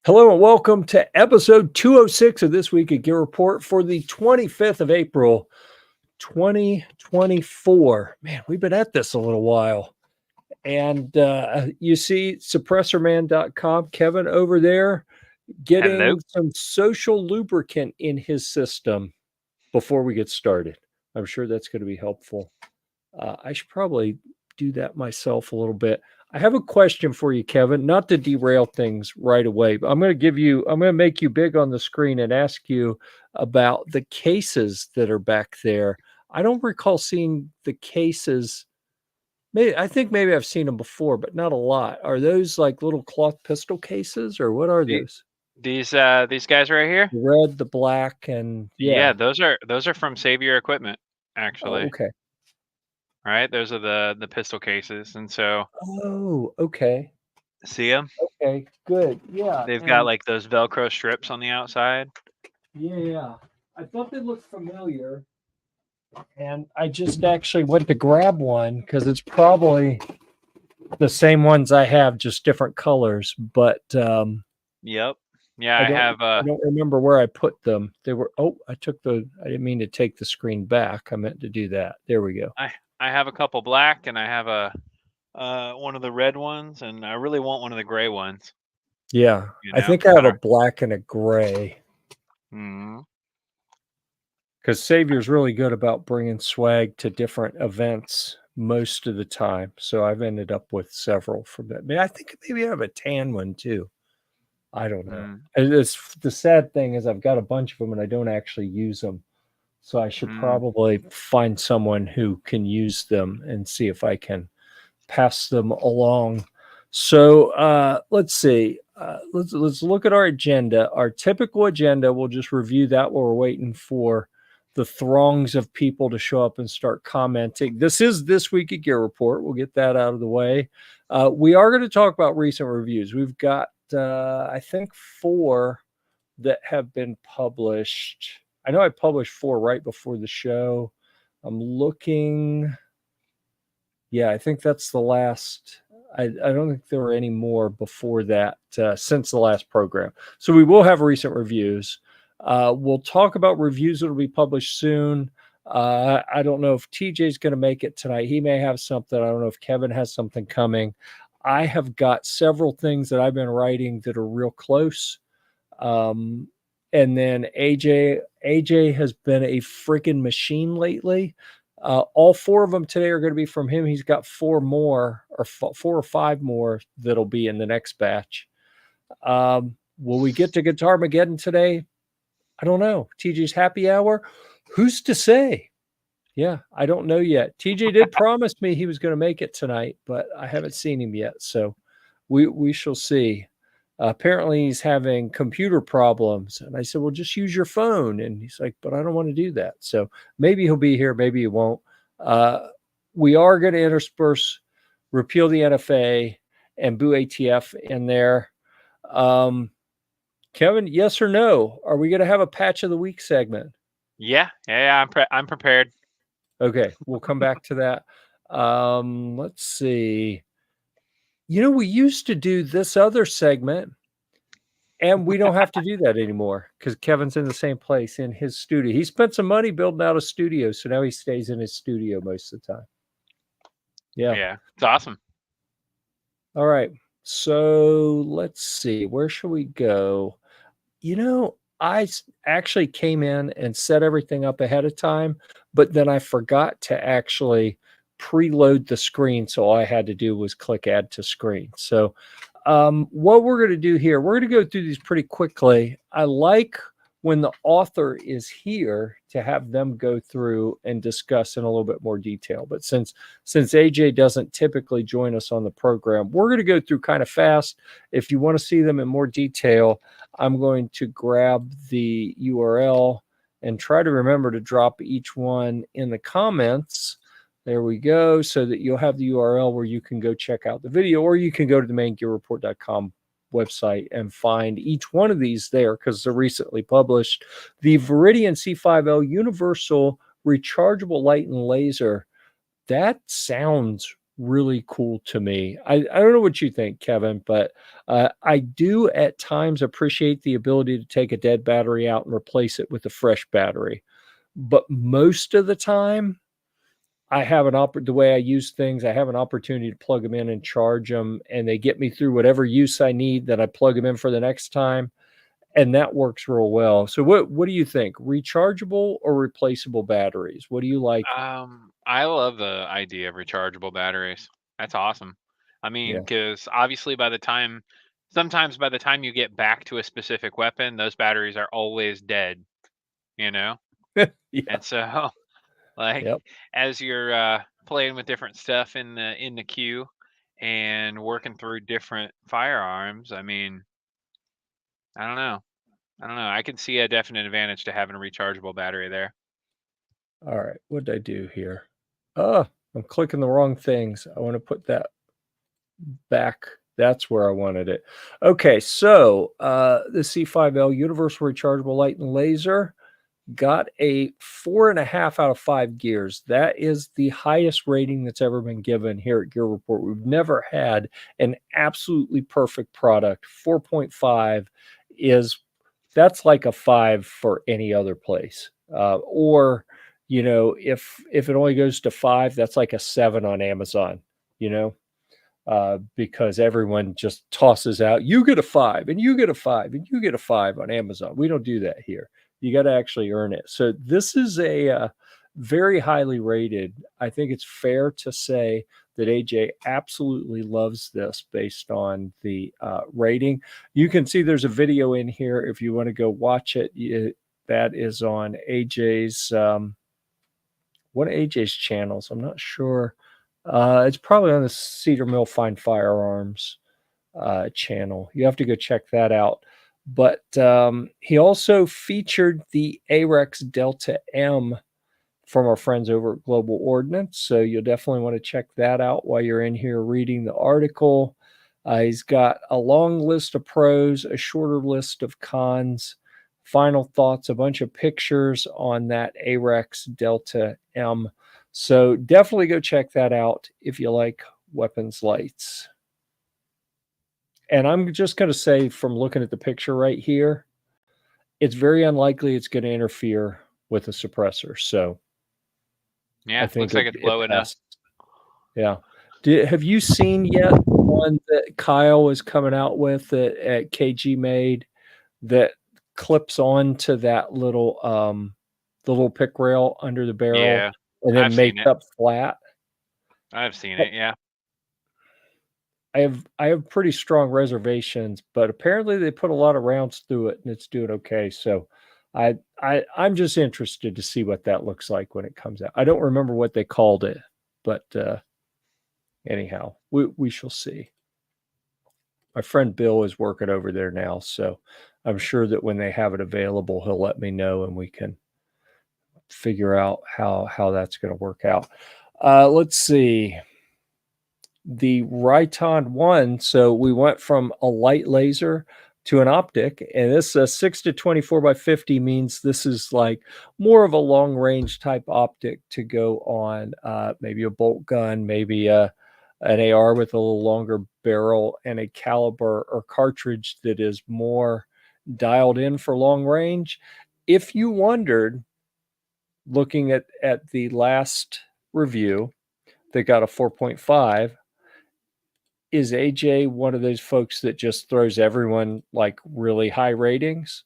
Hello and welcome to episode 206 of This Week at Gear Report for the 25th of April, 2024. Man, we've been at this a little while. And you see suppressorman.com, Kevin over there Hello. getting some social lubricant in his system before we get started. I'm sure that's going to be helpful. I should probably do that myself a little bit. I have a question for you, Kevin, not to derail things right away, but I'm going to make you big on the screen and ask you about the cases that are back there. I don't recall seeing the cases. I think maybe I've seen them before, but not a lot. Are those like little cloth pistol cases or what are The- those? These guys right here? The red, the black, and Yeah, yeah. those are from Savior Equipment, Oh, actually. okay. Right? Those are the pistol cases. And so Oh, okay. see them? Okay, good. Yeah. They've got And like those Velcro strips on the outside. yeah. I thought they looked familiar. And I just actually went to grab one because it's probably the same ones I have, just different colors. But Yep. Yeah, I I don't have I don't remember where I put them. They were I didn't mean to take the screen back. I meant to do that. There we go. I have a couple black and I have a one of the red ones, and I really want one of the gray ones, Yeah. you I know. think I I have a don't black and a gray mm, because Savior's really good about bringing swag to different events most of the time. So I've ended up with several from that. I think maybe I have a tan one too. I don't know. mm, It's the sad thing is I've got a bunch of them and I don't actually use them. So I should mm. probably find someone who can use them and see if I can pass them along. So let's see. Let's look at our agenda. Our typical agenda. We'll just review that while we're waiting for the throngs of people to show up and start commenting. This is This Week at Gear Report. We'll get that out of the way. We are going to talk about recent reviews. We've got I think 4 that have been published. I know I published 4 right before the show. I'm looking. Yeah, I think that's the last. I don't think there were any more before that since the last program. So we will have recent reviews. We'll talk about reviews that will be published soon. I don't know if TJ's going to make it tonight. He may have something. I don't know if Kevin has something coming. I have got several things that I've been writing that are real close. And then AJ has been a freaking machine lately. All 4 of them today are going to be from him. He's got 4 more or 4 or 5 more that'll be in the next batch. Will we get to Guitar Mageddon today? I don't know. TJ's happy hour. Who's to say? Yeah, I don't know yet. TJ did promise me he was going to make it tonight, but I haven't seen him yet. So we shall see. Apparently he's having computer problems. And I said, well, just use your phone. And he's like, but I don't want to do that. So maybe he'll be here. Maybe he won't. We are going to intersperse repeal the NFA and boo ATF in there. Kevin, yes or no? Are we going to have a patch of the week segment? Yeah, I'm prepared. Okay, we'll come back to that. Let's see. We used to do this other segment, and we don't have to do that anymore because Kevin's in the same place in his studio. He spent some money building out a studio, so now he stays in his studio most of the time. Yeah. Yeah, it's awesome. All right. So let's see. Where shall we go? I actually came in and set everything up ahead of time, but then I forgot to actually preload the screen. So all I had to do was click add to screen. So what we're going to do here, we're going to go through these pretty quickly. I like when the author is here to have them go through and discuss in a little bit more detail. But since AJ doesn't typically join us on the program, we're going to go through kind of fast. If you want to see them in more detail, I'm going to grab the URL and try to remember to drop each one in the comments. There we go, so that you'll have the URL where you can go check out the video, or you can go to the main GearReport.com website and find each one of these there because they're recently published. The Viridian C5L Universal Rechargeable Light and Laser. That sounds really cool to me. I don't know what you think, Kevin, but I do at times appreciate the ability to take a dead battery out and replace it with a fresh battery. But most of the time, I have the way I use things, I have an opportunity to plug them in and charge them, and they get me through whatever use I need. That I plug them in for the next time, and that works real well. So what do you think? Rechargeable or replaceable batteries? What do you like? I love the idea of rechargeable batteries. That's awesome. I mean, Yeah. because obviously sometimes by the time you get back to a specific weapon, those batteries are always dead, you know? Yeah. And so, like, Yep. as you're playing with different stuff in the queue and working through different firearms, I mean, I don't know. I don't know. I can see a definite advantage to having a rechargeable battery there. All right. What did I do here? Oh, I'm clicking the wrong things. I want to put that back. That's where I wanted it. Okay. So the C5L Universal Rechargeable Light and Laser got a 4.5 out of 5 gears. That is the highest rating that's ever been given here at Gear Report. We've never had an absolutely perfect product. 4.5 is that's like a 5 for any other place. Or if it only goes to 5, that's like a 7 on Amazon. You know, because everyone just tosses out, you get a 5 and you get a 5 and you get a 5 on Amazon. We don't do that here. You got to actually earn it. So this is a very highly rated. I think it's fair to say that AJ absolutely loves this based on the rating. You can see there's a video in here if you want to go watch it. That is on AJ's one of AJ's channels. I'm not sure. It's probably on the Cedar Mill Fine Firearms channel. You have to go check that out. But he also featured the AREX Delta M from our friends over at Global Ordnance. So you'll definitely want to check that out while you're in here reading the article. He's got a long list of pros, a shorter list of cons, final thoughts, a bunch of pictures on that AREX Delta M. So definitely go check that out if you like weapons lights. And I'm just going to say, from looking at the picture right here, it's very unlikely it's going to interfere with a suppressor. So I Yeah, think looks like it's it low enough. passes. Yeah. Have you seen yet the one that Kyle is coming out with that at KG made that clips onto that the little pick rail under the barrel Yeah, and I've then seen makes it. up flat? I've seen it. Yeah. I have pretty strong reservations, but apparently they put a lot of rounds through it and it's doing okay. So I'm just interested to see what that looks like when it comes out. I don't remember what they called it, but anyhow, we shall see. My friend Bill is working over there now, so I'm sure that when they have it available, he'll let me know and we can figure out how that's going to work out. Let's see. The Riton 1, so we went from a light laser to an optic, and this 6 to 24 by 50 means this is like more of a long range type optic to go on maybe a bolt gun, maybe an AR with a little longer barrel, and a caliber or cartridge that is more dialed in for long range. If you wondered, looking at the last review that got a 4.5, is AJ one of those folks that just throws everyone like really high ratings?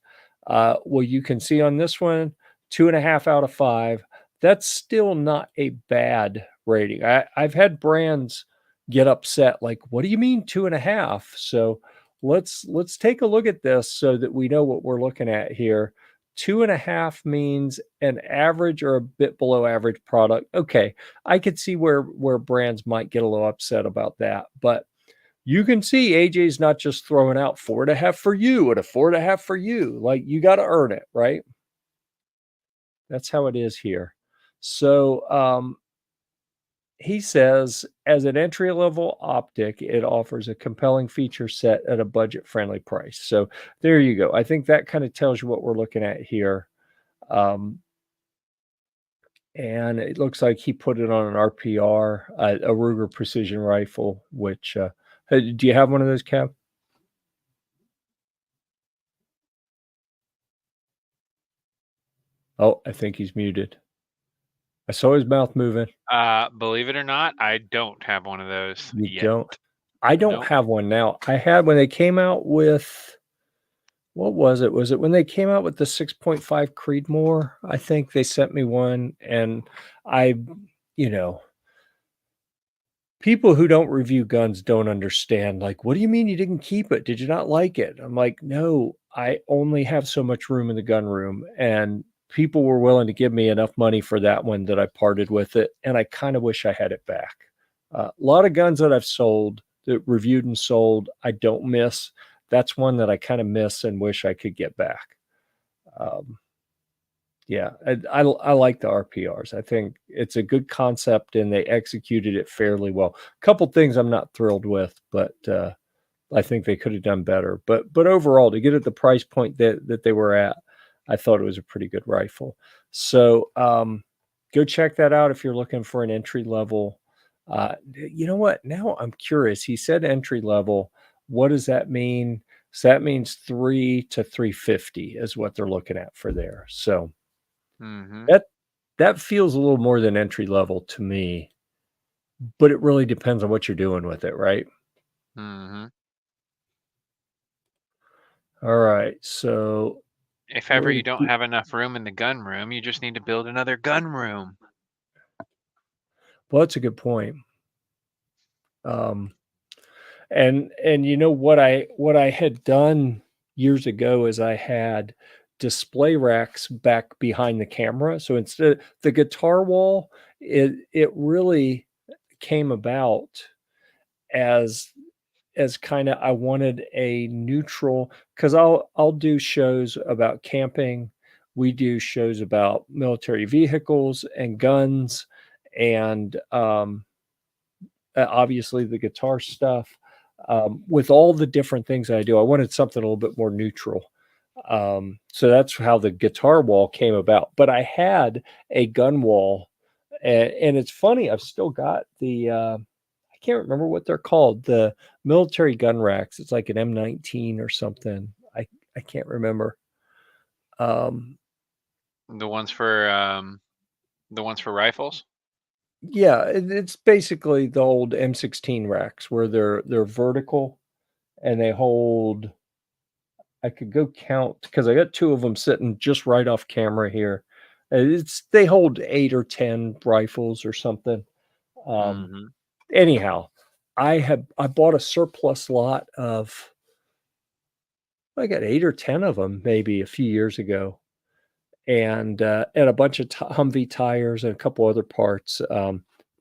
Well, you can see on this one, 2.5 out of 5. That's still not a bad rating. I've had brands get upset, like, what do you mean 2.5? So let's take a look at this so that we know what we're looking at here. 2.5 means an average or a bit below average product. Okay, I could see where brands might get a little upset about that, but you can see AJ's not just throwing out 4.5 for you and a 4.5 for you. Like, you got to earn it, right? That's how it is here. So he says, as an entry level optic, it offers a compelling feature set at a budget friendly price. So there you go. I think that kind of tells you what we're looking at here. Um, and it looks like he put it on an RPR, a Ruger precision rifle. Which do you have one of those, Kev? Oh, I think he's muted. I saw his mouth moving. Believe it or not, I don't have one of those You yet. don't? I don't Nope. have one now. I had when they came out with, what was it? Was it when they came out with the 6.5 Creedmoor? I think they sent me one, and I, you know, people who don't review guns don't understand. Like, what do you mean you didn't keep it? Did you not like it? I'm like, no, I only have so much room in the gun room, and people were willing to give me enough money for that one that I parted with it, and I kind of wish I had it back. A lot of guns that I've sold, that reviewed and sold, I don't miss. That's one that I kind of miss and wish I could get back. Um, yeah, I like the RPRs. I think it's a good concept and they executed it fairly well. A couple things I'm not thrilled with, but I think they could have done better. But overall, to get at the price point that they were at, I thought it was a pretty good rifle. So go check that out if you're looking for an entry level. You know what? Now I'm curious. He said entry level. What does that mean? So that means 3 to 350 is what they're looking at for there. So Mm-hmm. that feels a little more than entry level to me, but it really depends on what you're doing with it, right? Mm-hmm. All right. So If ever where you to don't keep, have enough room in the gun room, you just need to build another gun room. well, that's a good point. Um, and you know what I had done years ago is I had display racks back behind the camera. So instead the guitar wall, it really came about as kind of I wanted a neutral, because I'll do shows about camping. We do shows about military vehicles and guns, and obviously the guitar stuff. With all the different things I do, I wanted something a little bit more neutral. So that's how the guitar wall came about. But I had a gun wall, and it's funny. I've still got the. I can't remember what they're called. The military gun racks. It's like an M19 or something. I can't remember. Um, The ones for rifles. yeah, it's basically the old M16 racks where they're vertical and they hold. I could go count because I got two of them sitting just right off camera here. They hold 8 or 10 rifles or something. Um, Mm-hmm. anyhow, I bought a surplus lot of, I got 8 or 10 of them maybe a few years ago, and a bunch of Humvee tires and a couple other parts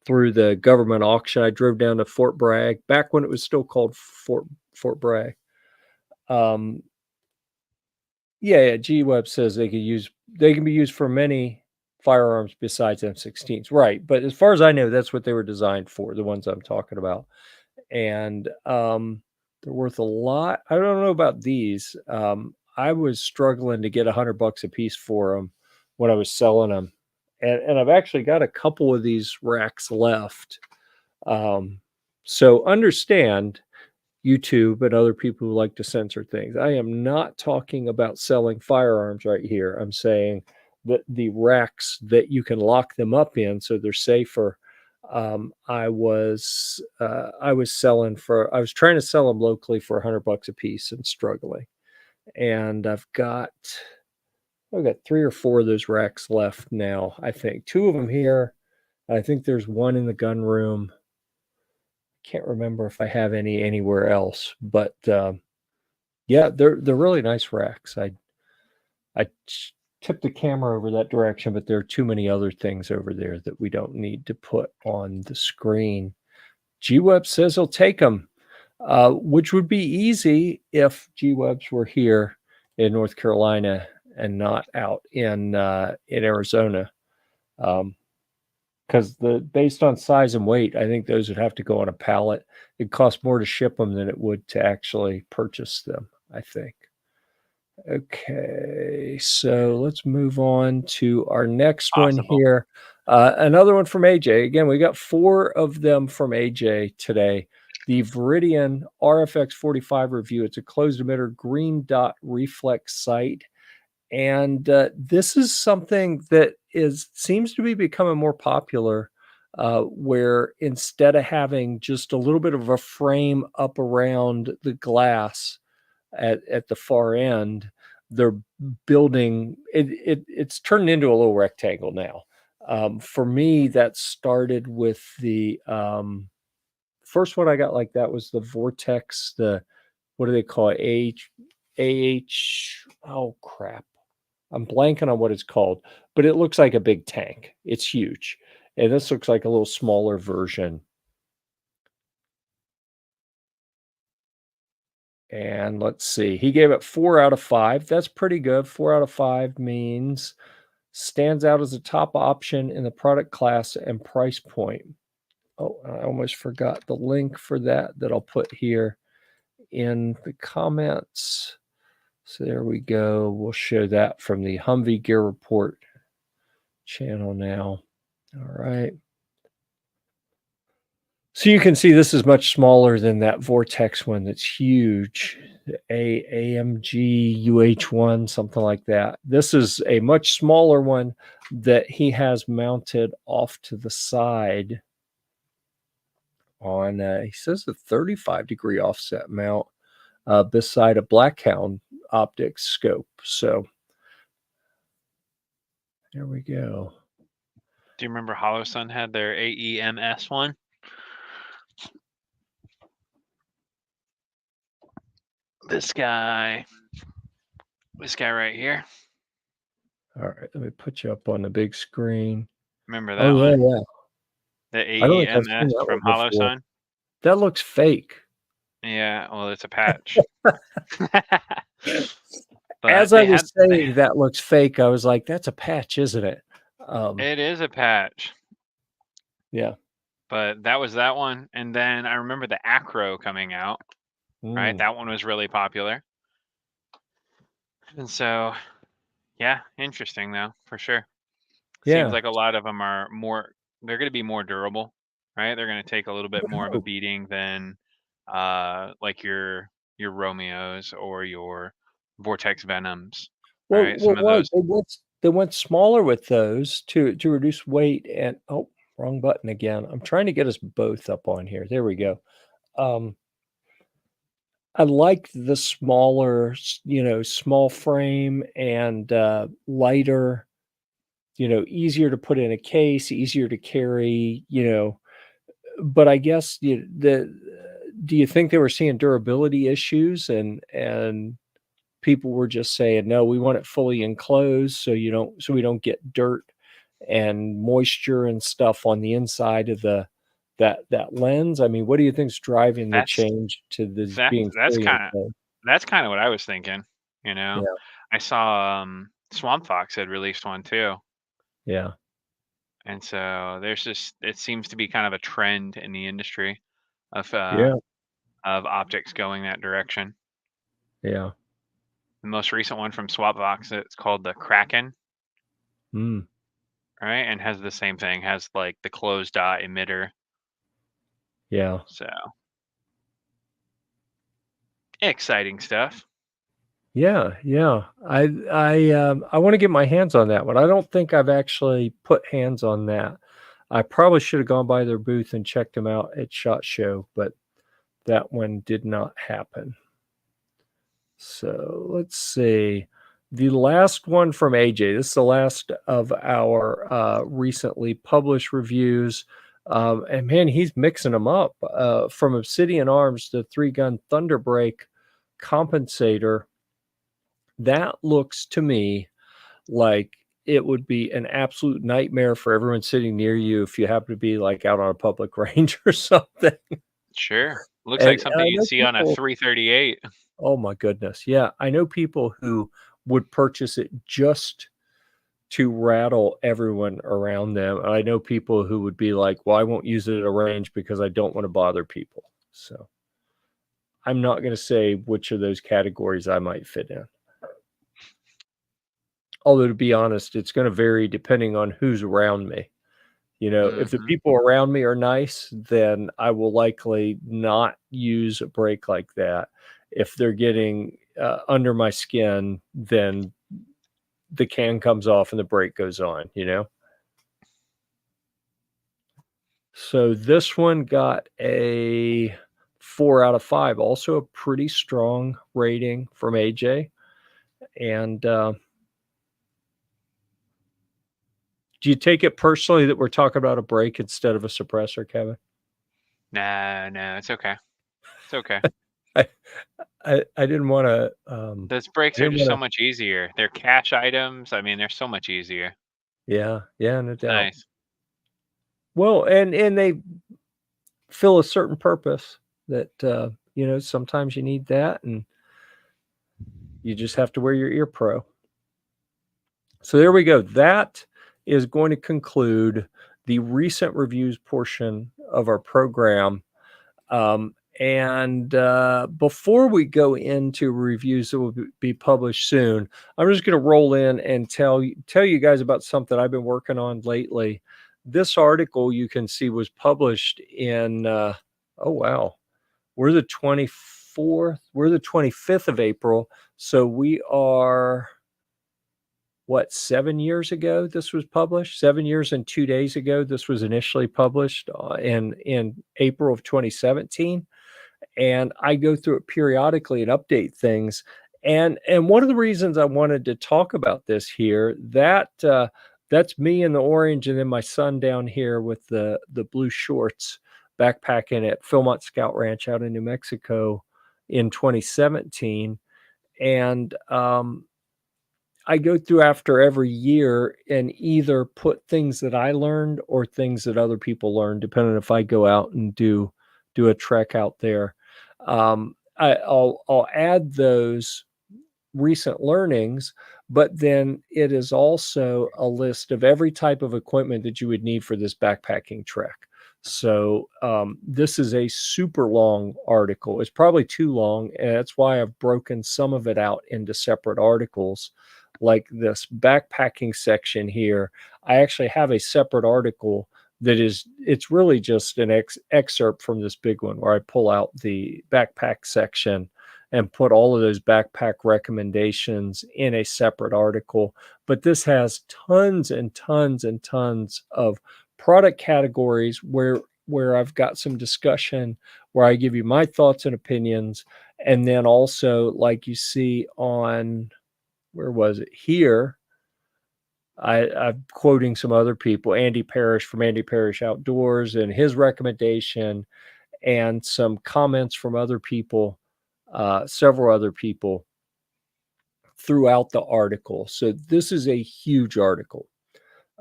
through the government auction. I drove down to Fort Bragg back when it was still called Fort Bragg. Um, yeah, G-Web says they can be used for many firearms besides M16s, right? But as far as I know, that's what they were designed for, the ones I'm talking about, and they're worth a lot. I don't know about these. I was struggling to get $100 a piece for them when I was selling them, and I've actually got a couple of these racks left. Um, so understand, YouTube and other people who like to censor things. I am not talking about selling firearms right here. I'm saying that the racks that you can lock them up in so they're safer. I was trying to sell them locally for $100 a piece and struggling. And I've got 3 or 4 of those racks left now. I think 2 of them here. I think there's one in the gun room. Can't remember if I have any anywhere else, but yeah, they're really nice racks. I tipped the camera over that direction, but there are too many other things over there that we don't need to put on the screen. G-Web says he'll take them, which would be easy if G-Webs were here in North Carolina and not out in Arizona. Because based on size and weight, I think those would have to go on a pallet. It costs more to ship them than it would to actually purchase them, I think. Okay, so let's move on to our next one Possible. here. Another one from AJ. Again, we got 4 of them from AJ today. The Viridian RFX 45 review. It's a closed emitter green dot reflex sight. And this is something that seems to be becoming more popular, where instead of having just a little bit of a frame up around the glass at the far end, they're building it's turned into a little rectangle now. For me, that started with the first one I got like that was the Vortex, the what do they call it? Oh crap. I'm blanking on what it's called, but it looks like a big tank. It's huge. And this looks like a little smaller version. And let's see. He gave it 4 out of 5. That's pretty good. 4 out of 5 means stands out as a top option in the product class and price point. Oh, I almost forgot the link for that I'll put here in the comments. So there we go. We'll show that from the Humvee GearReport channel now. All right. So you can see this is much smaller than that Vortex one that's huge. AMG UH1, something like that. This is a much smaller one that he has mounted off to the side on, he says a 35-degree offset mount beside a Blackhound optics scope. So there we go. Do you remember Hollow Sun had their AEMS one? This guy right here. All right, let me put you up on the big screen. Remember that Oh, yeah, one? yeah. The I don't think I've seen AEMS that from one Hollow before. Sun? That looks fake. Yeah, well, it's a patch. But As I was saying that looks fake, I was like, "That's a patch, isn't it?" It is a patch. Yeah. But that was that one, and then I remember the Acro coming out, right? That one was really popular. And so, yeah, interesting though, for sure. Seems Yeah. like a lot of them are they're gonna be more durable, right? They're gonna take a little bit more of a Oh, beating than like your Romeos or your Vortex Venoms, right? Some of right. those. They went smaller with those to reduce weight and oh, wrong button again. I'm trying to get us both up on here. There we go. I like the smaller, small frame and lighter, easier to put in a case, easier to carry, but I guess do you think they were seeing durability issues and people were just saying, no, we want it fully enclosed so we don't get dirt and moisture and stuff on the inside of that lens? I mean, what do you think's driving the That's change to this that's being that's fully kind of enclosed? that's kind of what I was thinking, you know. Yeah, I saw Swamp Fox had released one too. yeah, And so it seems to be kind of a trend in the industry of yeah, optics going that direction. yeah. The most recent one from Swapvox, it's called the Kraken, Mm, right? And has the same thing, has like the closed dot emitter. yeah. So exciting stuff. Yeah, yeah. I want to get my hands on that one. I don't think I've actually put hands on that. I probably should have gone by their booth and checked them out at SHOT Show, but that one did not happen. So let's see. The last one from AJ. This is the last of our recently published reviews. And man, he's mixing them up. From Obsidian Arms, the 3-gun Thunderbreak compensator. That looks to me like it would be an absolute nightmare for everyone sitting near you if you happen to be like out on a public range or something. Sure. Looks like And something I you'd know see on a people, 338. oh my goodness. Yeah. I know people who would purchase it just to rattle everyone around them. I know people who would be like, well, I won't use it at a range because I don't want to bother people. So I'm not going to say which of those categories I might fit in. Although to be honest, it's going to vary depending on who's around me. You know, if the Mm-hmm. people around me are nice, then I will likely not use a brake like that. If they're getting under my skin, then the can comes off and the brake goes on, you know? So this one got a 4 out of 5, also a pretty strong rating from AJ. And do you take it personally that we're talking about a brake instead of a suppressor, Kevin? No, it's okay. It's okay. I I didn't want to. Those brakes I are didn't just want so to. much easier. They're cash items. I mean, they're so much easier. Yeah, yeah, no It's doubt. nice. Well, and they fill a certain purpose that you know, sometimes you need that, and you just have to wear your ear pro. So there we go. That is going to conclude the recent reviews portion of our program. And before we go into reviews that will be published soon, I'm just going to roll in and tell you guys about something I've been working on lately. This article you can see was published in oh wow, we're the 24th, we're the 25th of April, so we are what, 7 years ago this was published. 7 years and 2 days ago this was initially published in April of 2017, and I go through it periodically and update things. And one of the reasons I wanted to talk about this here, that's me in the orange, and then my son down here with the blue shorts backpacking at Philmont Scout Ranch out in New Mexico in 2017. And I go through after every year and either put things that I learned or things that other people learned, depending if I go out and do a trek out there. I'll add those recent learnings, but then it is also a list of every type of equipment that you would need for this backpacking trek. So this is a super long article. It's probably too long, and that's why I've broken some of it out into separate articles. Like this backpacking section here, I actually have a separate article that is, it's really just an excerpt from this big one where I pull out the backpack section and put all of those backpack recommendations in a separate article. But this has tons and tons and tons of product categories where I've got some discussion, where I give you my thoughts and opinions. And then also, like you see on, where was it? Here, I'm quoting some other people, Andy Parrish from Andy Parrish Outdoors and his recommendation, and some comments from other people, several other people throughout the article. So this is a huge article.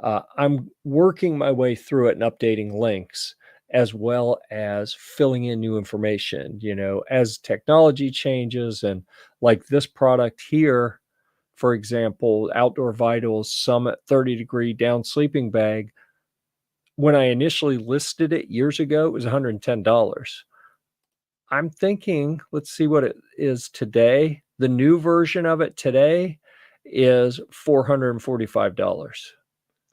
I'm working my way through it and updating links, as well as filling in new information, you know, as technology changes. And like this product here, for example, Outdoor Vitals Summit 30-degree down sleeping bag, when I initially listed it years ago, it was $110. I'm thinking, let's see what it is today. The new version of it today is $445.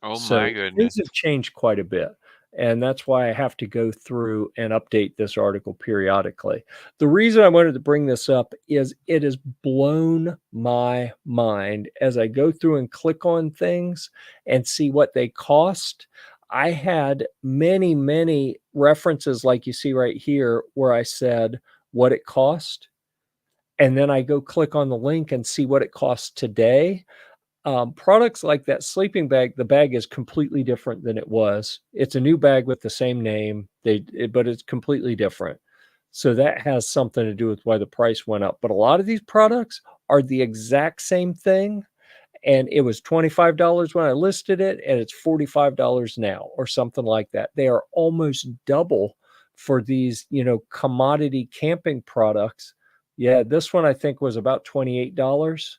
Oh my So things goodness. have changed quite a bit. And that's why I have to go through and update this article periodically. The reason I wanted to bring this up is it has blown my mind as I go through and click on things and see what they cost. I had many, many references like you see right here where I said what it cost. And then I go click on the link and see what it costs today. Products like that sleeping bag, the bag is completely different than it was. It's a new bag with the same name, but it's completely different. So that has something to do with why the price went up. But a lot of these products are the exact same thing, and it was $25 when I listed it, and it's $45 now or something like that. They are almost double for these, you know, commodity camping products. Yeah, this one I think was about $28,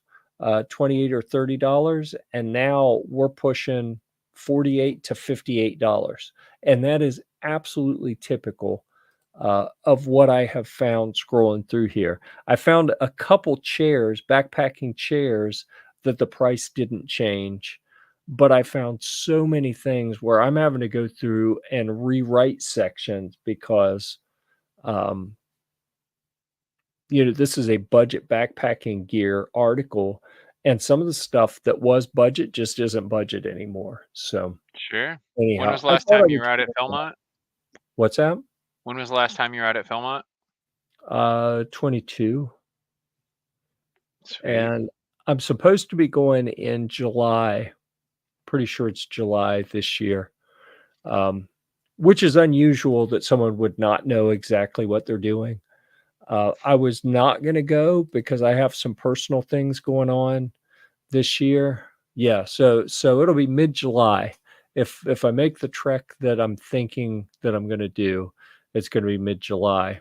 28 or $30, and now we're pushing 48 to $58. And that is absolutely typical of what I have found scrolling through here. I found a couple chairs, backpacking chairs, that the price didn't change. But I found so many things where I'm having to go through and rewrite sections because, um, this is a budget backpacking gear article, and some of the stuff that was budget just isn't budget anymore. So Sure. When anyhow, was the I last thought I time you would were out share at that. Philmont? What's that? When was the last time you were out at Philmont? 22, Sweet. and I'm supposed to be going in July. Pretty sure it's July this year, um, which is unusual that someone would not know exactly what they're doing. I was not going to go because I have some personal things going on this year. Yeah, so it'll be mid-July. If I make the trek that I'm thinking that I'm going to do, it's going to be mid-July.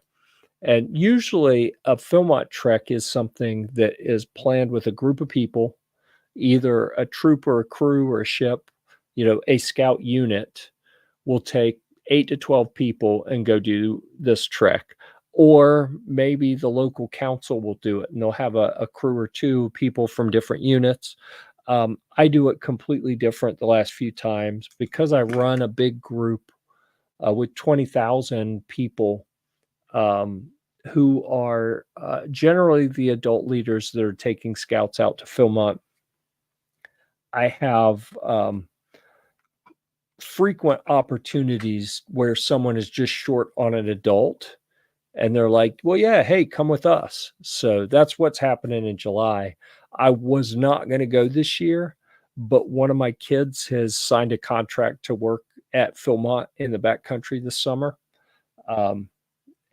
And usually a Philmont trek is something that is planned with a group of people, either a troop or a crew or a ship, a scout unit will take 8 to 12 people and go do this trek. Or maybe the local council will do it and they'll have a crew or two people from different units. I do it completely different the last few times because I run a big group with 20,000 people, um, who are generally the adult leaders that are taking scouts out to Philmont. I have frequent opportunities where someone is just short on an adult and they're like, well, yeah, hey, come with us. So that's what's happening in July. I was not going to go this year, but one of my kids has signed a contract to work at Philmont in the backcountry this summer. Um,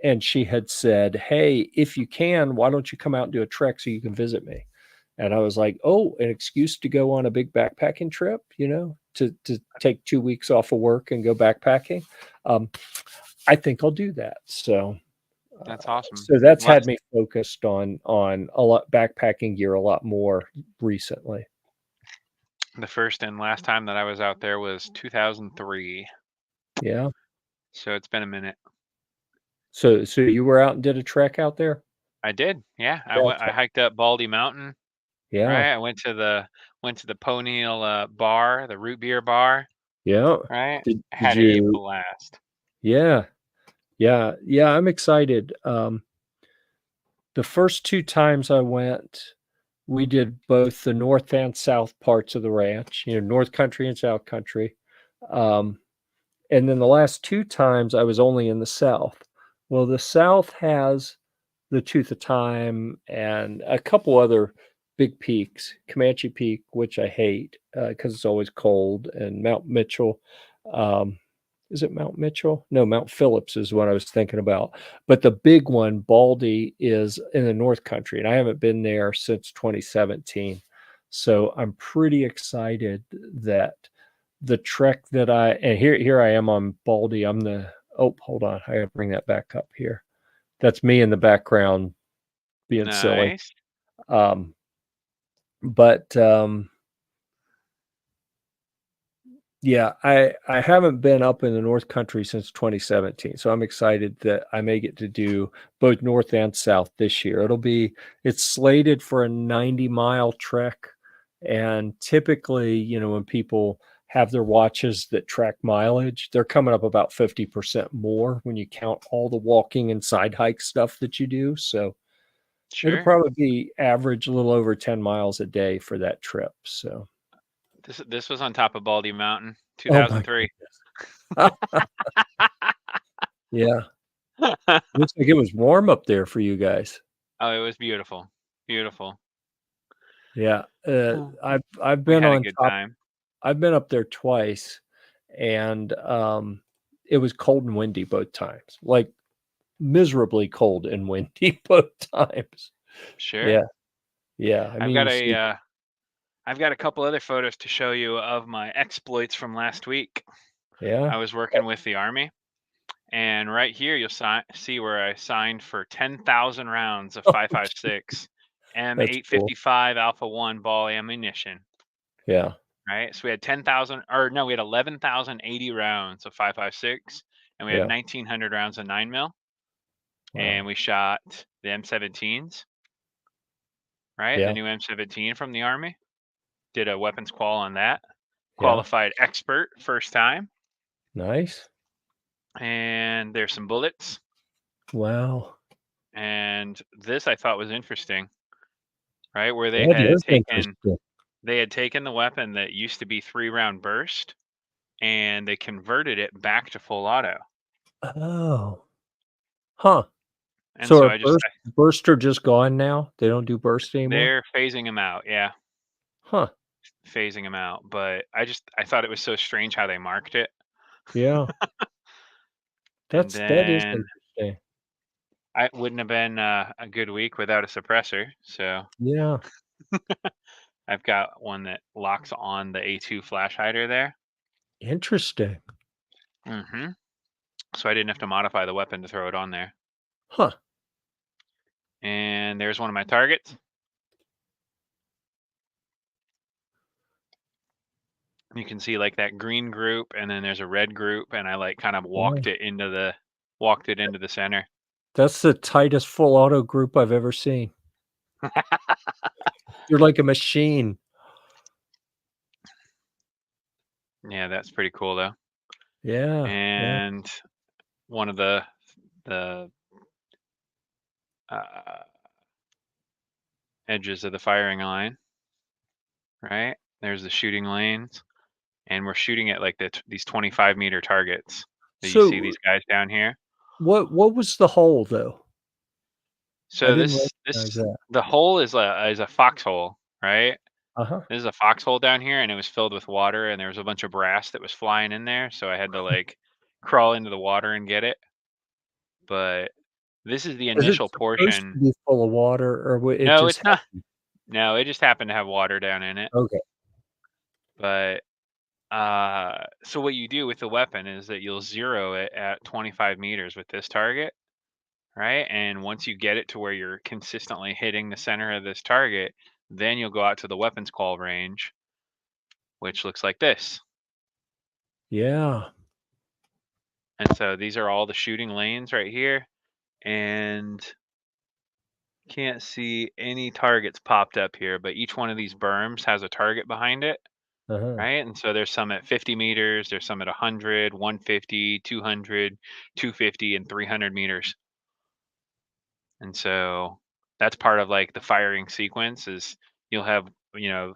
and she had said, hey, if you can, why don't you come out and do a trek so you can visit me? And I was like, oh, an excuse to go on a big backpacking trip, to take 2 weeks off of work and go backpacking. Um, I think I'll do that. So, That's awesome. so that's had Last me focused on a lot backpacking gear a lot more recently. the first and last time that I was out there was 2003. Yeah. So it's been a minute. So you were out and did a trek out there? I did. Yeah. Yeah. I hiked up Baldy Mountain, Yeah. right? I went to the Pony Hill bar, the root beer bar, Yeah. right? Did Had a you? blast. Yeah. Yeah. Yeah. I'm excited. The first two times I went, we did both the north and south parts of the ranch, North Country and South Country. Um, and then the last two times I was only in the south. Well, the south has the Tooth of Time and a couple other big peaks, Comanche Peak, which I hate because it's always cold, and Mount Mitchell. Um, is it Mount Mitchell? No, Mount Phillips is what I was thinking about. But the big one, Baldy, is in the North Country, and I haven't been there since 2017. So I'm pretty excited that the trek that and here I am on Baldy. Hold on, I gotta bring that back up here. That's me in the background being silly. Nice. Um, but yeah, I haven't been up in the North Country since 2017, so I'm excited that I may get to do both North and South this year. It's slated for a 90-mile trek, and typically, when people have their watches that track mileage, they're coming up about 50% more when you count all the walking and side hike stuff that you do. So it'll Sure. probably be average a little over 10 miles a day for that trip. So, This was on top of Baldy Mountain, oh my 2003. goodness. Yeah. Looks like it was warm up there for you guys. Oh, it was beautiful. Beautiful. Yeah. I've We been had a on good top. time. I've been up there twice, and it was cold and windy both times. Like miserably cold and windy both times. Sure. Yeah. Yeah. I I've mean, got you see. a couple other photos to show you of my exploits from last week. Yeah. I was working with the Army, and right here you'll see where I signed for 10,000 rounds of 5.56 That's cool. M855 Alpha 1 ball ammunition. Yeah. Right, so we had 10,000, or no, we had 11,080 rounds of 5.56, and we had Yeah. 1,900 rounds of 9mm, and Wow. we shot the M17s, right? The Yeah. new M17 from the Army. did a weapons qual on that. Yeah. Qualified expert first time. Nice. And there's some bullets. Wow. And this I thought was interesting, right? Where they That had is taken the weapon that used to be 3-round burst and they converted it back to full auto. Oh. Huh. And So so are burster just gone now? They don't do burst anymore? they're phasing them out. Yeah. Huh. Phasing them out. But I thought it was so strange how they marked it. Yeah. And That is then interesting. I wouldn't have been a good week without a suppressor. So Yeah. I've got one that locks on the A2 flash hider there. Interesting. Hmm. So I didn't have to modify the weapon to throw it on there. Huh. And there's one of my targets. You can see like that green group, and then there's a red group, and I like kind of Wow. walked it into the center. That's the tightest full auto group I've ever seen. You're like a machine. Yeah, that's pretty cool though. Yeah. Yeah. And one of the uh, edges of the firing line, right? There's the shooting lanes, and we're shooting at like these 25-meter targets. Do you see So these guys down here? what was the hole though? I So didn't this recognize that. the hole is a foxhole, right? Uh-huh. This is a foxhole down here, and it was filled with water, and there was a bunch of brass that was flying in there, so I had to like crawl into the water and get it. But this is the Is it initial supposed to portion. be full of water or it No, just it's not. happened? No, it just happened to have water down in it. Okay. But so what you do with the weapon is that you'll zero it at 25 meters with this target, right? And once you get it to where you're consistently hitting the center of this target, then you'll go out to the weapons call range, which looks like this. Yeah. And so these are all the shooting lanes right here, and can't see any targets popped up here, but each one of these berms has a target behind it, Uh-huh. right? And so there's some at 50 meters, there's some at 100, 150, 200, 250, and 300 meters. And so that's part of like the firing sequence is you'll have,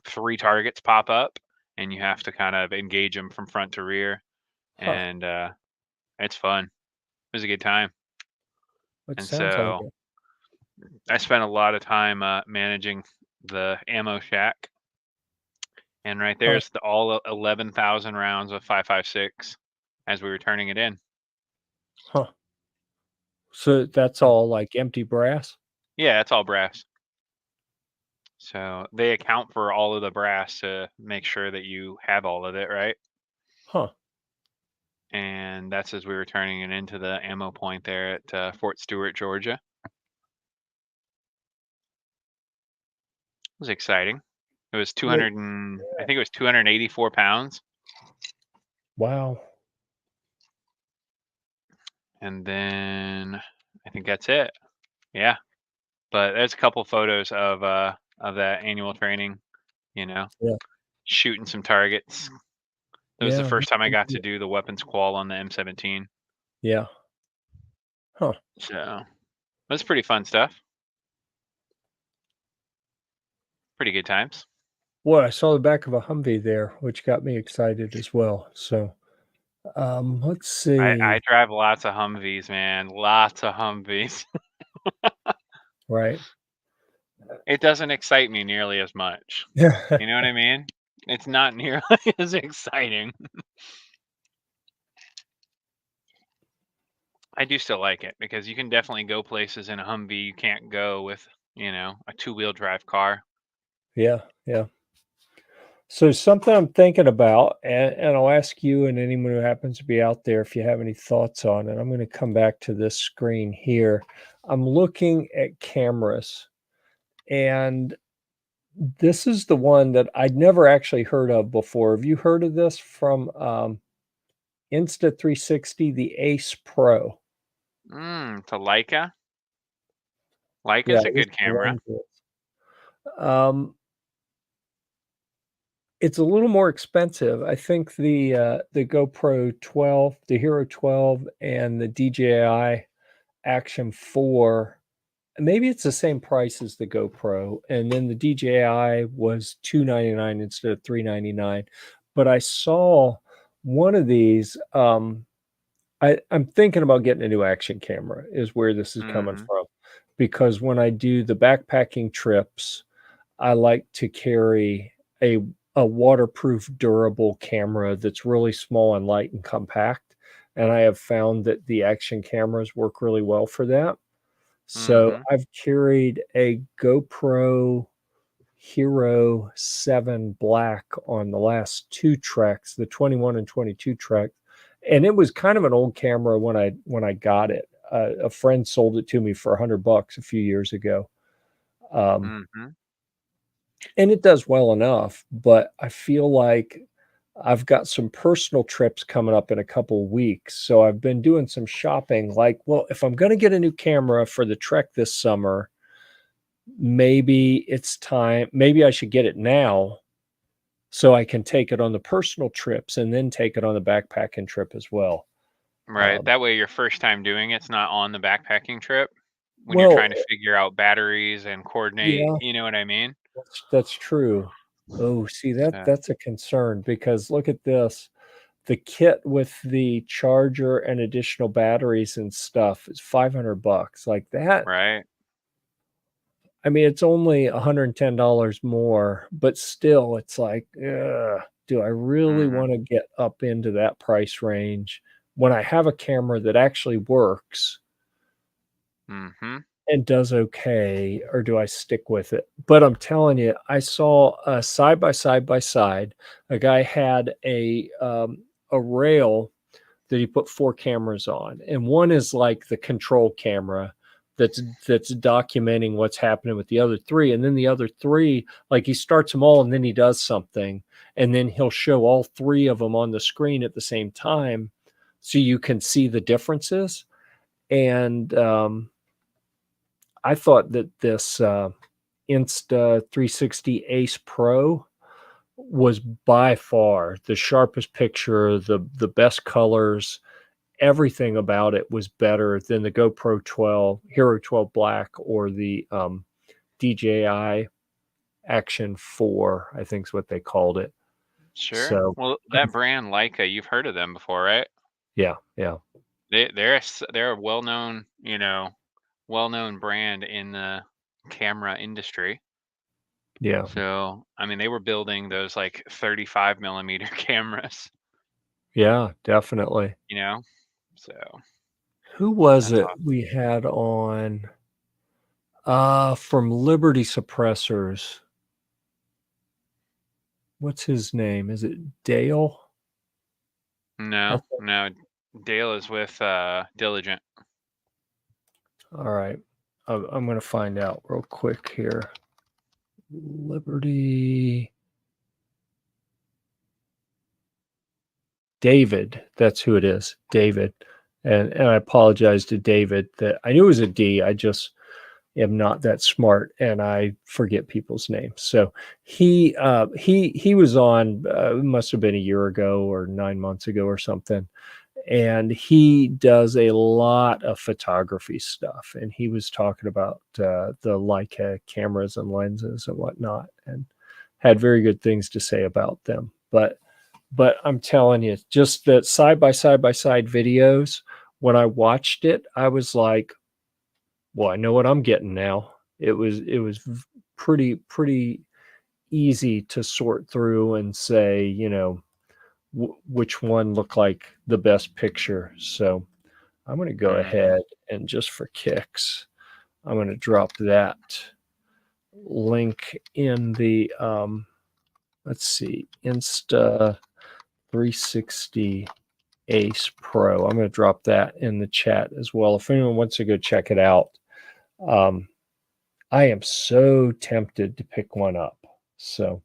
3 targets pop up, and you have to kind of engage them from front to rear, Huh. and it's fun. It was a good time. It And sounds like so it. I spent a lot of time managing the ammo shack, and right Huh. there's all 11,000 rounds of 5.56 as we were turning it in. Huh. So that's all like empty brass? Yeah, it's all brass. So they account for all of the brass to make sure that you have all of it, right? Huh. And that's as we were turning it into the ammo point there at Fort Stewart, Georgia. It was exciting. It was Well, 200 and I think it was 284 pounds. wow. And then I think that's it. Yeah. But there's a couple photos of that annual training, you know, Yeah. shooting some targets. That was the Yeah. first time I got to do the weapons qual on the M17. Yeah. Huh. So that's pretty fun stuff. Pretty good times. Well, I saw the back of a Humvee there, which got me excited as well. So, let's I see. drive lots of Humvees, man. Lots of Humvees. Right. It doesn't excite me nearly as much. Yeah. You know what I mean? It's not nearly as exciting. I do still like it because you can definitely go places in a Humvee you can't go with, a two-wheel drive car. Yeah. Yeah. So something I'm thinking about, and I'll ask you and anyone who happens to be out there if you have any thoughts on it. I'm going to come back to this screen here. I'm looking at cameras, and this is the one that I'd never actually heard of before. Have you heard of this from Insta360, the Ace Pro? To Leica. Yeah, Leica's a this good camera. lenses. Um, It's a little more expensive. I think the GoPro 12, the Hero 12, and the DJI Action 4, maybe it's the same price as the GoPro, and then the DJI was $299 instead of $399. But I saw one of these. I'm thinking about getting a new action camera, is where this is coming Mm-hmm. from, because when I do the backpacking trips, I like to carry a waterproof, durable camera that's really small and light and compact. And I have found that the action cameras work really well for that. So Mm-hmm. I've carried a GoPro Hero 7 Black on the last two treks, the 21 and 22 trek. And it was kind of an old camera when I got it. A friend sold it to me for $100 a few years ago. Um, Mm-hmm. and it does well enough, but I feel like I've got some personal trips coming up in a couple of weeks. So I've been doing some shopping like, well, if I'm going to get a new camera for the trek this summer, maybe it's time, maybe I should get it now so I can take it on the personal trips and then take it on the backpacking trip as well. Right. Um, That way, your first time doing it's not on the backpacking trip when you're well, trying to figure out batteries and coordinate. yeah, You know what I mean? that's true. Oh, see So, that's a concern, because look at this. The kit with the charger and additional batteries and stuff is $500. Like that, right. I mean, it's only $110 more, but still, it's like, ugh, do I really Mm-hmm. want to get up into that price range when I have a camera that actually works Mm-hmm. and does okay, or do I stick with it? But I'm telling you, I saw a side by side by side. A guy had a rail that he put four cameras on, and one is like the control camera that's documenting what's happening with the other three, and then the other three, like, he starts them all and then he does something, and then he'll show all three of them on the screen at the same time so you can see the differences. And I thought that this Insta 360 Ace Pro was by far the sharpest picture, the best colors. Everything about it was better than the GoPro 12, Hero 12 Black, or the DJI Action 4, I think is what they called it. Sure. So, Well, I'm, that brand Leica, you've heard of them before, right? yeah, yeah, They're a well-known brand in the camera industry. yeah, So, I mean, they were building those like 35 millimeter cameras, yeah, definitely. you know? So Who was that's it awesome. we had on from Liberty Suppressors? What's his name? Is it Dale? I No, think. no. Dale is with Diligent. All right. I'm going to find out real quick here. Liberty David. That's who it is. David. And I apologize to David that I knew it was a D. I just am not that smart and I forget people's names. So he was on, it must have been a year ago or 9 months ago or something, and he does a lot of photography stuff. And he was talking about the Leica cameras and lenses and whatnot, and had very good things to say about them. But I'm telling you, just that side by side by side videos. When I watched it, I was like, "Well, I know what I'm getting now." It was pretty easy to sort through and say, which one looked like the best picture. So I'm going to go Hmm. ahead and, just for kicks, I'm going to drop that link in the let's see, Insta 360 Ace Pro. I'm going to drop that in the chat as well if anyone wants to go check it out. Um, I am so tempted to pick one up. So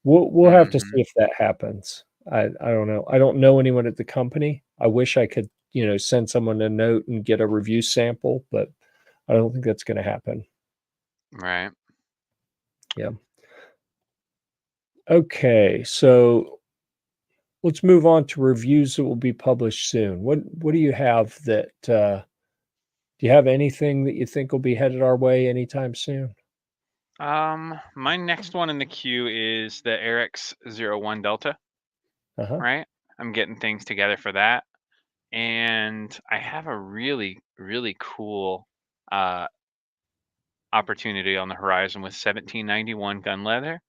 we'll have to see Hmm. if that happens. I don't know. I don't know anyone at the company. I wish I could, send someone a note and get a review sample, but I don't think that's going to happen. Right. Yeah. Okay, so let's move on to reviews that will be published soon. What do you have that do you have anything that you think will be headed our way anytime soon? My next one in the queue is the RX-01 Delta, Uh-huh. right? I'm getting things together for that. And I have a really, really cool uh, opportunity on the horizon with 1791 gun leather.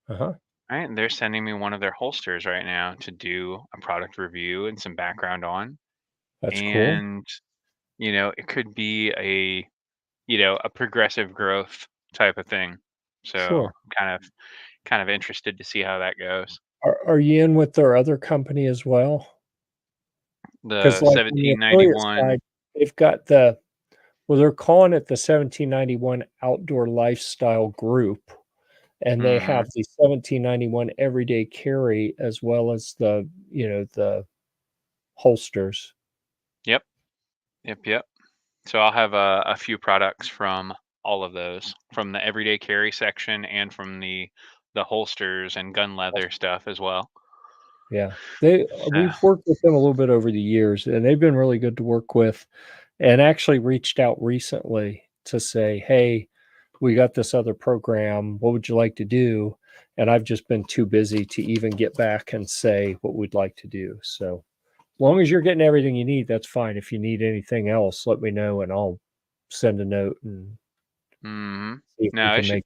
Uh-huh. Right, and they're sending me one of their holsters right now to do a product review and some background on. That's cool. And it could be a progressive growth type of thing. So Sure. I'm kind of interested to see how that goes. Are you in with their other company as well? Because The like on the affiliate 1791. side, they've got they're calling it the 1791 Outdoor Lifestyle Group, and they Mhm. have the 1791 Everyday Carry as well as the holsters. Yep, yep. So I'll have a few products from all of those, from the everyday carry section and from the holsters and gun leather stuff as well. Yeah. So, We've worked with them a little bit over the years, and they've been really good to work with, and actually reached out recently to say, "Hey, we got this other program. What would you like to do?" And I've just been too busy to even get back and say what we'd like to do. So, long as you're getting everything you need, that's fine. If you need anything else, let me know and I'll send a note and mhm. see if we No, can make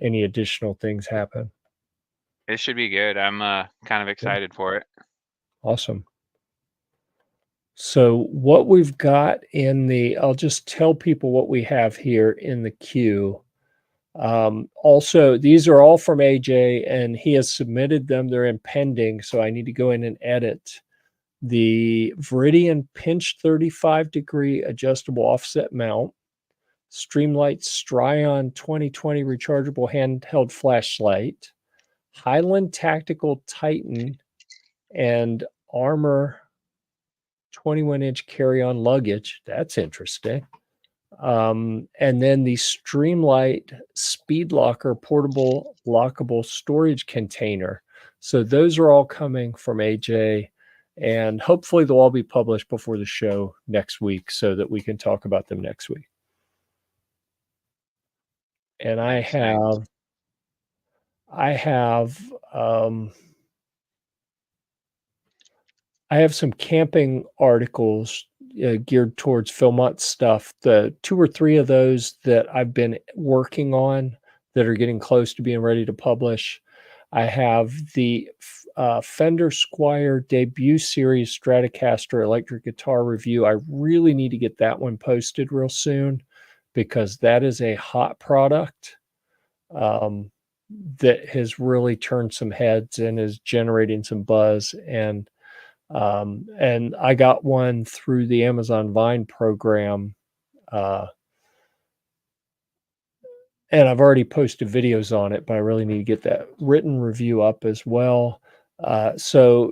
any additional things happen. it should be good. I'm kind of Yeah, excited for it. awesome. So what we've got I'll just tell people what we have here in the queue. Also, these are all from AJ, and he has submitted them. They're in pending, so I need to go in and edit the Viridian Pinch 35-degree adjustable offset mount, Streamlight Stryon 2020 rechargeable handheld flashlight, Highland Tactical Titan, and Armor 21-inch carry-on luggage. That's interesting. And then the Streamlight Speed Locker portable lockable storage container. So those are all coming from AJ, and hopefully they'll all be published before the show next week so that we can talk about them next week. And Nice, nice. I have um, I have some camping articles geared towards Philmont stuff. The two or three of those that I've been working on that are getting close to being ready to publish. I have the Fender Squire debut series Stratocaster electric guitar review. I really need to get that one posted real soon because that is a hot product um, that has really turned some heads and is generating some buzz. And I got one through the Amazon Vine program, uh, and I've already posted videos on it, but I really need to get that written review up as well. So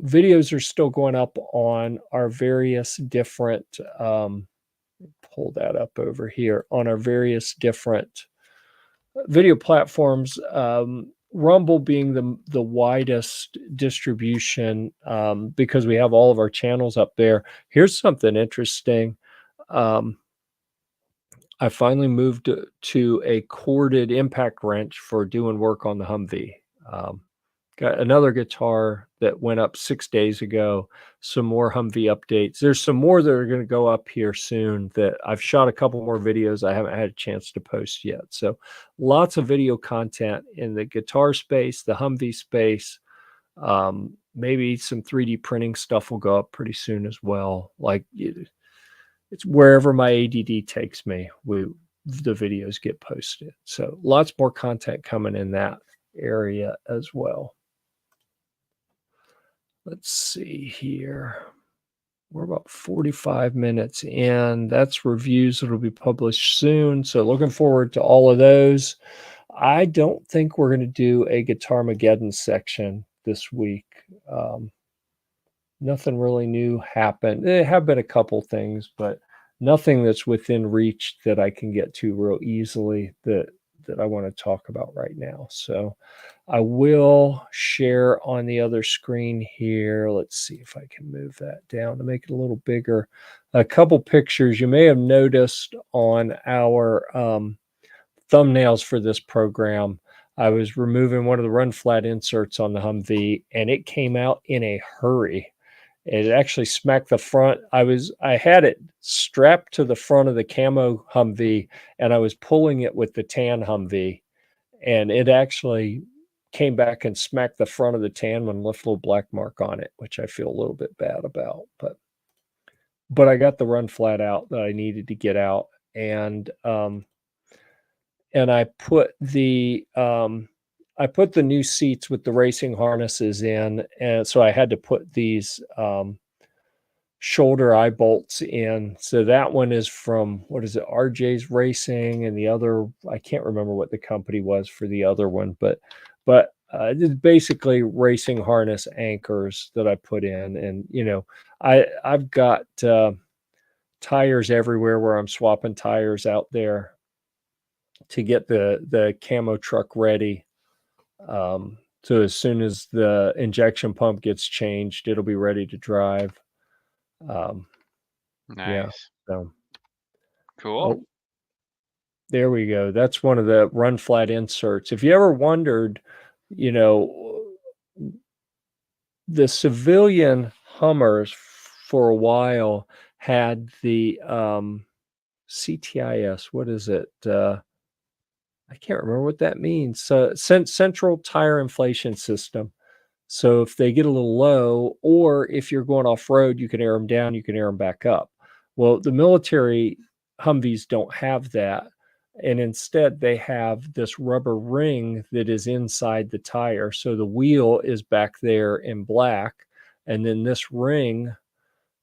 videos are still going up on our various different. Pull that up over here on our various different video platforms. Rumble being the widest distribution because we have all of our channels up there. Here's something interesting. Um, I finally moved to a corded impact wrench for doing work on the Humvee. Um, Got another guitar that went up 6 days ago. Some more Humvee updates. There's some more that are going to go up here soon that I've shot a couple more videos I haven't had a chance to post yet. So lots of video content in the guitar space, the Humvee space. Maybe some 3D printing stuff will go up pretty soon as well. It's wherever my ADD takes me, the videos get posted. So lots more content coming in that area as well. Let's see here. We're about 45 minutes in. That's reviews that'll be published soon. So looking forward to all of those. I don't think we're going to do a Guitar Mageddon section this week. Nothing really new happened. There have been a couple things, but nothing that's within reach that I can get to real easily that I want to talk about right now. So I will share on the other screen here. Let's see if I can move that down to make it a little bigger. A couple pictures you may have noticed on our thumbnails for this program. I was removing one of the run flat inserts on the Humvee, and it came out in a hurry. It actually smacked the front. I had it strapped to the front of the camo Humvee, and I was pulling it with the tan Humvee, and it actually came back and smacked the front of the tan one, left a little black mark on it, which I feel a little bit bad about. But I got the run flat out that I needed to get out, and I put the new seats with the racing harnesses in, and so I had to put these shoulder eye bolts in. So that one is from, what is it, RJ's Racing, and the other, I can't remember what the company was for the other one, but it's basically racing harness anchors that I put in. And I've got tires everywhere where I'm swapping tires out there to get the camo truck ready. So as soon as the injection pump gets changed, it'll be ready to drive. Yeah. Nice. So, Cool. oh, there we go. That's one of the run flat inserts. If you ever wondered, you know, the civilian Hummers for a while had the CTIS. What is it? I can't remember what that means. Central Tire Inflation System. So if they get a little low, or if you're going off road, you can air them down, you can air them back up. Well, the military Humvees don't have that. And instead, they have this rubber ring that is inside the tire. So the wheel is back there in black. And then this ring,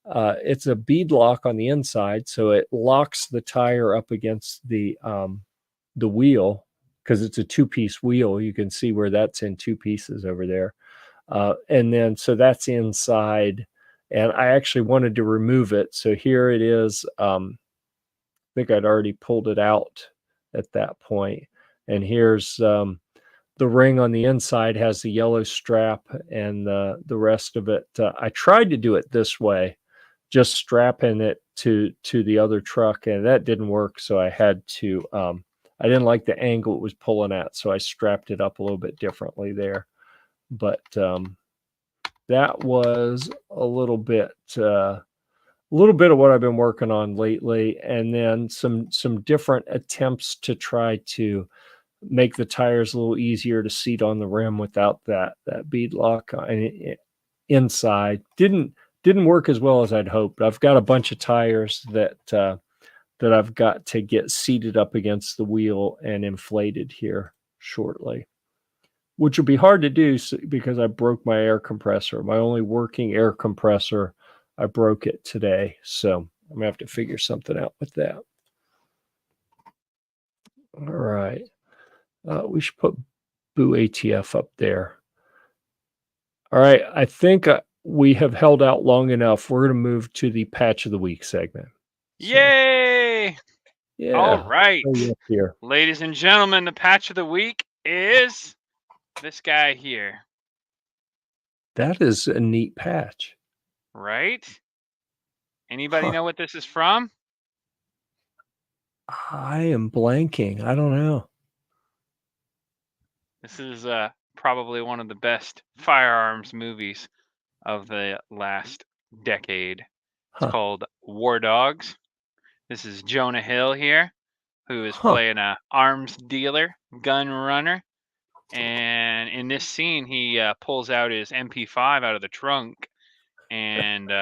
it's a bead lock on the inside. So it locks the tire up against the wheel, because it's a two-piece wheel. You can see where that's in two pieces over there. And then, so that's inside, and I actually wanted to remove it. So here it is. I think I'd already pulled it out at that point. And here's the ring on the inside has the yellow strap, and the rest of it. I tried to do it this way, just strapping it to the other truck, and that didn't work. So I had to, I didn't like the angle it was pulling at, so I strapped it up a little bit differently there. But that was a little bit of what I've been working on lately, and then some different attempts to try to make the tires a little easier to seat on the rim without that bead lock inside. Didn't work as well as I'd hoped. I've got a bunch of tires that I've got to get seated up against the wheel and inflated here shortly, which will be hard to do because I broke my air compressor. My only working air compressor, I broke it today. So I'm going to have to figure something out with that. All right. We should put Boo ATF up there. All right. I think we have held out long enough. We're going to move to the Patch of the Week segment. So, Yay! yeah. All right. Here. Ladies and gentlemen, the Patch of the Week is this guy here. That is a neat patch. Right? Anybody know what this is from? I am blanking. I don't know. This is probably one of the best firearms movies of the last decade. It's called War Dogs. This is Jonah Hill here, who is playing a arms dealer, gun runner. And in this scene, he pulls out his MP5 out of the trunk and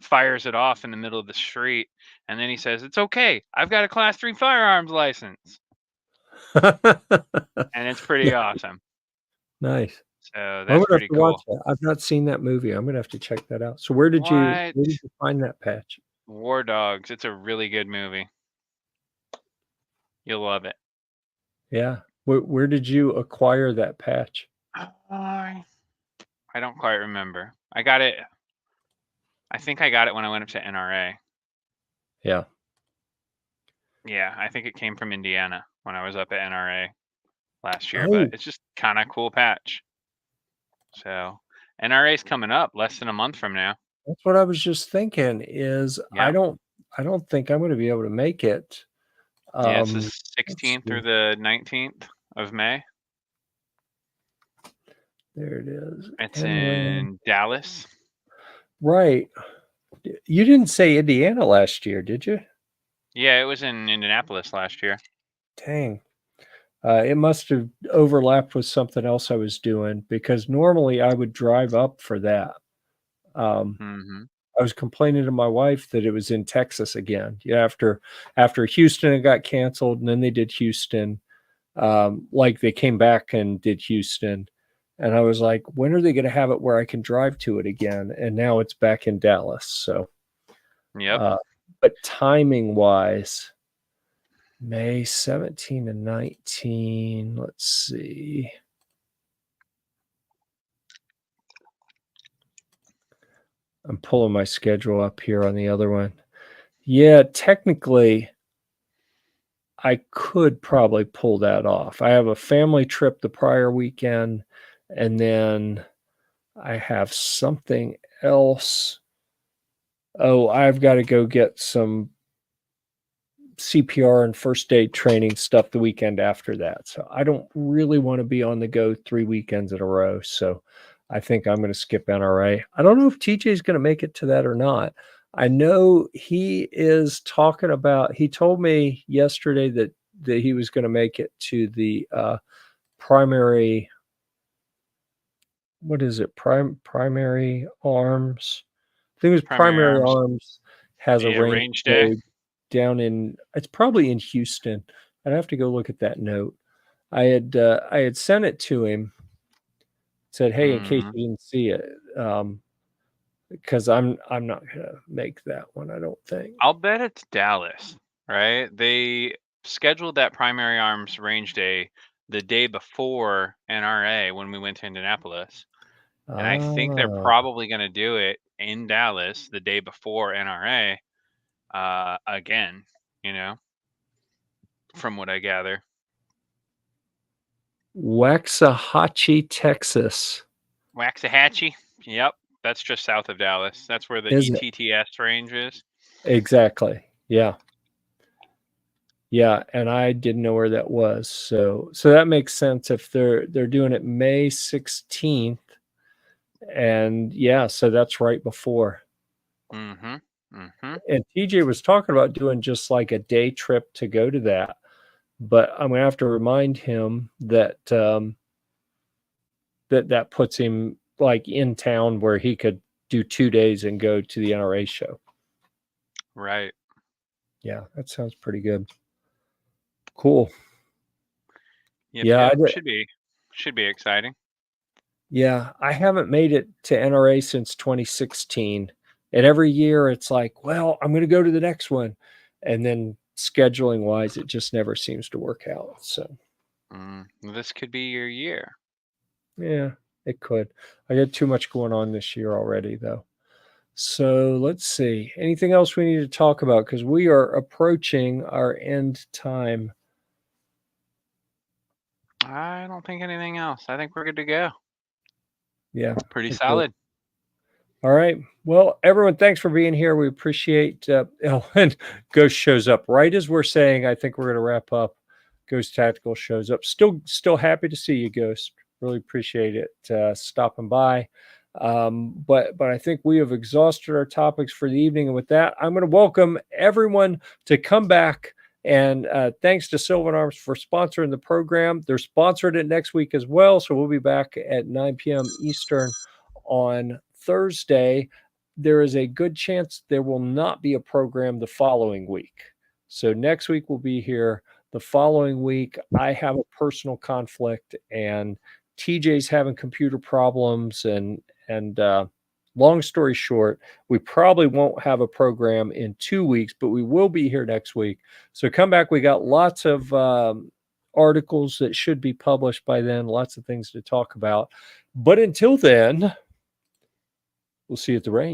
fires it off in the middle of the street. And then he says, "It's okay. I've got a Class 3 firearms license." And it's pretty awesome. Nice. So that's pretty cool. Watch that. I've not seen that movie. I'm gonna have to check that out. So where did you find that patch? War Dogs. It's a really good movie. You'll love it. Yeah. Where did you acquire that patch? I don't quite remember. I got it. I think I got it when I went up to NRA. Yeah. Yeah, I think it came from Indiana. when I was up at NRA last year, Oh, but it's just kind of cool patch. So NRA's coming up less than a month from now. that's what I was just thinking. Is Yeah. I don't think I'm going to be able to make it. Yeah, it's the Let's 16th through see. the 19th of May. There it is. It's Inland. in Dallas. Right. You didn't say Indiana last year, did you? Yeah, it was in Indianapolis last year. Dang. It must have overlapped with something else I was doing because normally I would drive up for that. Mm-hmm. I was complaining to my wife that it was in Texas again. Yeah, after Houston, it got canceled, and then they did Houston. Like they came back and did Houston, and I was like, when are they going to have it where I can drive to it again? And now it's back in Dallas. So, Yep. but timing wise, May 17 and 19. Let's see. I'm pulling my schedule up here on the other one. Yeah, technically, I could probably pull that off. I have a family trip the prior weekend, and then I have something else. Oh, I've got to go get some CPR and first aid training stuff the weekend after that. So I don't really want to be on the go 3 weekends in a row. So I think I'm going to skip NRA. I don't know if TJ is going to make it to that or not. I know he is talking about, he told me yesterday that he was going to make it to the primary, what is it? Primary arms. I think it was primary arms has a range range day. down in, it's probably in Houston. I'd have to go look at that note. I had sent it to him, said, hey, in case you didn't see it, because I'm not gonna make that one, I don't think. I'll bet it's Dallas, right? They scheduled that primary arms range day the day before NRA when we went to Indianapolis. And I think they're probably going to do it in Dallas the day before NRA again, from what I gather. Waxahachie, Texas. Waxahachie? Yep. That's just south of Dallas. That's where the ETTS range is. Exactly. Yeah. Yeah, and I didn't know where that was. So that makes sense if they're doing it May 16th. And yeah, so that's right before. Mm-hmm. Mm-hmm. And TJ was talking about doing just like a day trip to go to that. But I'm gonna have to remind him that that puts him like in town where he could do 2 days and go to the NRA show. Right. Yeah, that sounds pretty good. Cool. Yep, Yeah, yep. Should be exciting. Yeah, I haven't made it to NRA since 2016. And every year it's like, well, I'm going to go to the next one. And then scheduling wise, it just never seems to work out. So, This could be your year. yeah, it could. I got too much going on this year already, though. So let's see. Anything else we need to talk about? Because we are approaching our end time. I don't think anything else. I think we're good to go. Yeah. Pretty solid. All right. Well, everyone, thanks for being here. We appreciate and Ghost shows up right as we're saying, I think we're going to wrap up. Ghost Tactical shows up. Still happy to see you, Ghost. Really appreciate it stopping by. But I think we have exhausted our topics for the evening. And with that, I'm going to welcome everyone to come back. And thanks to Sylvan Arms for sponsoring the program. They're sponsored it next week as well. So we'll be back at 9 p.m. Eastern on Thursday. There is a good chance there will not be a program the following week. So next week we'll be here. The following week, I have a personal conflict, and TJ's having computer problems. And long story short, we probably won't have a program in 2 weeks, but we will be here next week. So come back. We got lots of articles that should be published by then, lots of things to talk about. But until then, we'll see you at the range.